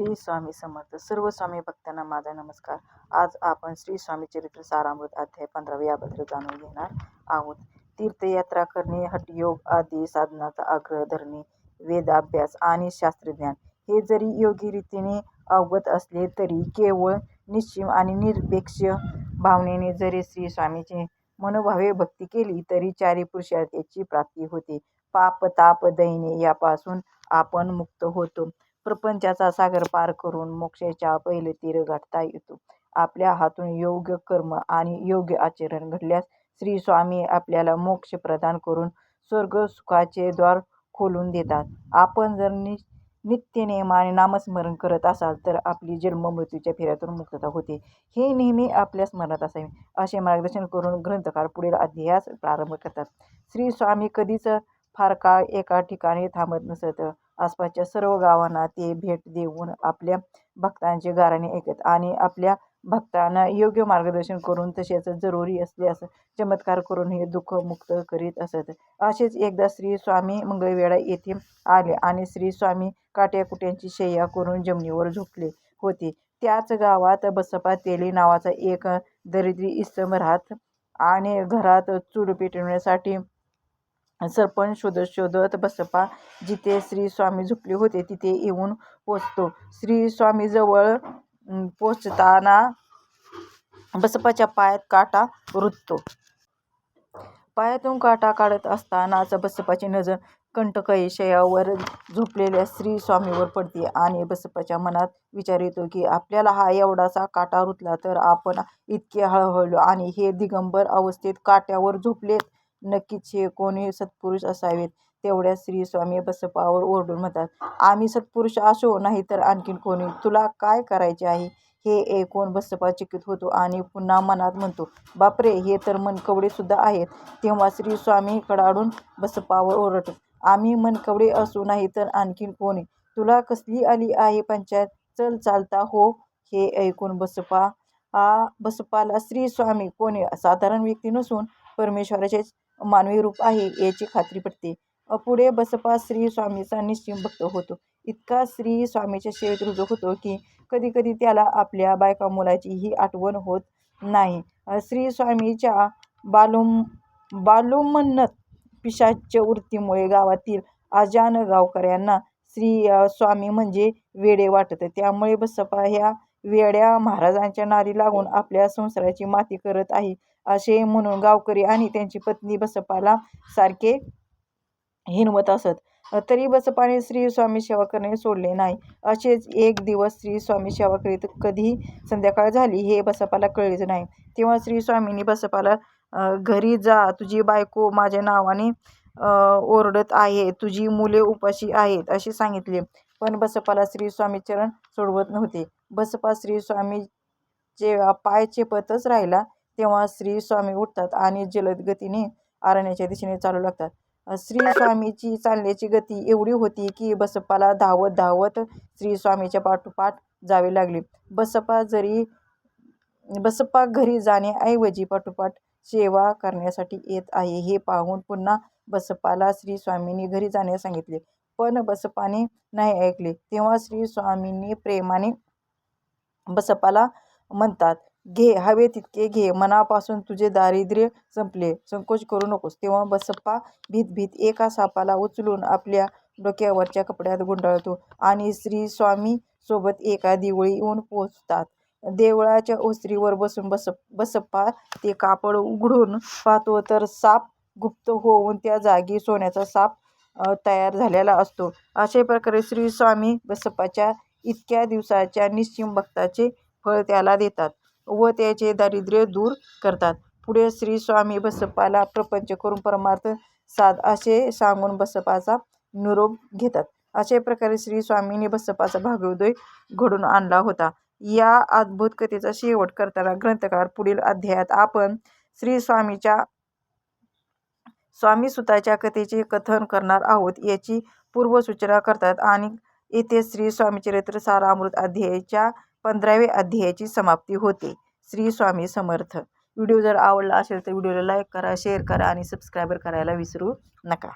श्री स्वामी समर्थ. सर्व स्वामी भक्तांना माझा नमस्कार. आज आपण श्री स्वामी चरित्र सारामृत अध्याय 15 याबद्दल जाणून घेणार आहोत. तीर्थयात्रा करणे, हठयोग आदी साधनाचा आग्रह धरणे, वेदाभ्यास आणि शास्त्रज्ञान हे जरी योग्य रीतीने अवगत असले तरी केवळ निश्चिम आणि निरपेक्ष भावनेने जरी श्री स्वामीची मनोभावे भक्ती केली तरी चारी पुरुषार्थाची प्राप्ती होते. पाप ताप दैन्य यापासून आपण मुक्त होतो. प्रपंचाचा सागर पार करून मोक्षाच्या पहिले तीर गाठता येतो. आपल्या हातून योग्य कर्म आणि योग्य आचरण घडल्यास श्री स्वामी आपल्याला मोक्ष प्रदान करून स्वर्ग सुखाचे द्वार खोलून देतात. आपण जर नित्य नेमाने नामस्मरण करत असाल तर आपली जन्म मृत्यूच्या फेऱ्यातून मुक्तता होते. हे नेहमी आपल्या स्मरणात असावे असे मार्गदर्शन करून ग्रंथकार पुढील अध्यायास प्रारंभ करतात. श्री स्वामी कधीच फार काळ एका ठिकाणी थांबत नसत. आसपासच्या सर्व गावांना ते भेट देऊन आपल्या भक्तांचे गाऱ्हाणे ऐकत आणि आपल्या भक्तांना योग्य मार्गदर्शन करून तसेच जरुरी असल्यास चमत्कार करून हे दुःख मुक्त करीत असत. असेच एकदा श्री स्वामी मंगळवेढा येथे आले आणि श्री स्वामी काट्याकुट्यांची शय्या करून जमिनीवर झोपले होते. त्याच गावात बसप्पा तेली नावाचा एक दरिद्री इसम राहत आणि घरात चूल पेटविण्यासाठी सरपण शोधत शोधत बसप्पा जिथे श्री स्वामी झोपले होते तिथे येऊन पोचतो. श्री स्वामी जवळ पोचताना बसप्पाच्या पायात काटा रुततो. पायातून काटा काढत असतानाच बसप्पाची नजर कंटकई शय्यावर झोपलेल्या श्री स्वामीवर पडते आणि बसप्पाच्या मनात विचार येतो की आपल्याला हा एवढासा काटा रुतला तर आपण इतके हळहळलो आणि हे दिगंबर अवस्थेत काट्यावर झोपलेत. नक्कीच हे कोणी सत्पुरुष असावेत. तेवढ्यात श्री स्वामी बसप्पावर ओरडून म्हणतात, आम्ही सत्पुरुष असो नाही तर आणखीन कोणी, तुला काय करायचे आहे? हे ऐकून बसप्पा चकित होतो आणि पुन्हा मनात म्हणतो, बापरे, हे तर मनकवडे सुद्धा आहेत. तेव्हा श्री स्वामी कडाडून बसप्पावर ओरडतात, आम्ही मनकवडे असू नाही तर आणखीन कोणी, तुला कसली आली आहे पंचायत, चल चालता हो. हे ऐकून बसप्पाला श्री स्वामी कोणी साधारण व्यक्ती नसून परमेश्वराचे मानवी रूप आहे याची खात्री पटते. पुढे बसप्पा श्री स्वामीचा निश्चिम भक्त होतो. इतका श्री स्वामीच्या सेवेत रुजू होतो की कधी कधी त्याला आपल्या बायका मुलाचीही आठवण होत नाही. श्री स्वामीच्या बालुमन्नत पिशाच्य वृत्तीमुळे गावातील अजान गावकऱ्यांना श्री स्वामी म्हणजे वेडे वाटत. त्यामुळे बसप्पा ह्या वेड्या महाराजांच्या नादी लागून आपल्या संसाराची माती करत आहे असे म्हणून गावकरी आणि त्यांची पत्नी बसप्पाला सारखे हिणवत असत. तरी बसप्पाने श्री स्वामी सेवा करणे सोडले नाही. असेच एक दिवस श्री स्वामी सेवा करीत कधी संध्याकाळ झाली हे बसप्पाला कळलेच नाही. तेव्हा श्री स्वामींनी बसप्पाला घरी जा, तुझी बायको माझ्या नावाने ओरडत आहे, तुझी मुले उपाशी आहेत असे सांगितले. पण बसप्पाला श्री स्वामी चरण सोडवत नव्हते. बसप्पा श्री स्वामीचे पाय चेपतच राहिला तेव्हा श्री स्वामी उठतात आणि जलद गतीने अरण्याच्या दिशेने चालू लागतात. श्री स्वामीची चालण्याची गती एवढी होती की बसप्पाला धावत धावत श्री स्वामीच्या पाठोपाठ जावे लागले. बसप्पा घरी जाण्याऐवजी पाठोपाठ सेवा करण्यासाठी येत आहे हे पाहून पुन्हा बसप्पाला श्री स्वामींनी घरी जाण्यास सांगितले. पण बसप्पाने नाही ऐकले. तेव्हा श्री स्वामींनी प्रेमाने बसप्पाला म्हणतात, घे, हवे तितके घे, मनापासून तुझे दारिद्र्य संपले, संकोच करू नकोस. तेव्हा बसप्पा भीत एका सापाला उचलून आपल्या डोक्यावरच्या कपड्यात गुंडाळतो आणि श्री स्वामी सोबत एका देवळी येऊन पोचतात. देवळाच्या ओसरीवर बसून बसप्पा ते कापड उघडून पाहतो तर साप गुप्त होऊन त्या जागी सोन्याचा साप तयार झालेला असतो. अशा प्रकारे श्री स्वामी बसप्पाच्या इतक्या दिवसाच्या निश्चिम भक्ताचे फळ त्याला देतात व त्याचे दारिद्र्य दूर करतात. पुढे श्री स्वामी बसप्पाला प्रपंच करून परमार्थ साध असे सांगून बसप्पाचा निरोप घेतात. अशा प्रकारे श्री स्वामींनी बसप्पाचा भाग्योदय घडून आणला होता. या अद्भुत कथेचा शेवट करताना ग्रंथकार पुढील अध्यायात आपण श्री स्वामीसुताच्या कथेचे कथन करणार आहोत याची पूर्वसूचना करतात आणि येथे श्री स्वामीचरित्र सारामृत अध्यायाच्या 15व्या अध्यायाची समाप्ती होते. श्री स्वामी समर्थ. व्हिडिओ जर आवडला असेल तर व्हिडिओला लाईक करा, शेअर करा आणि सबस्क्राईब करायला विसरू नका.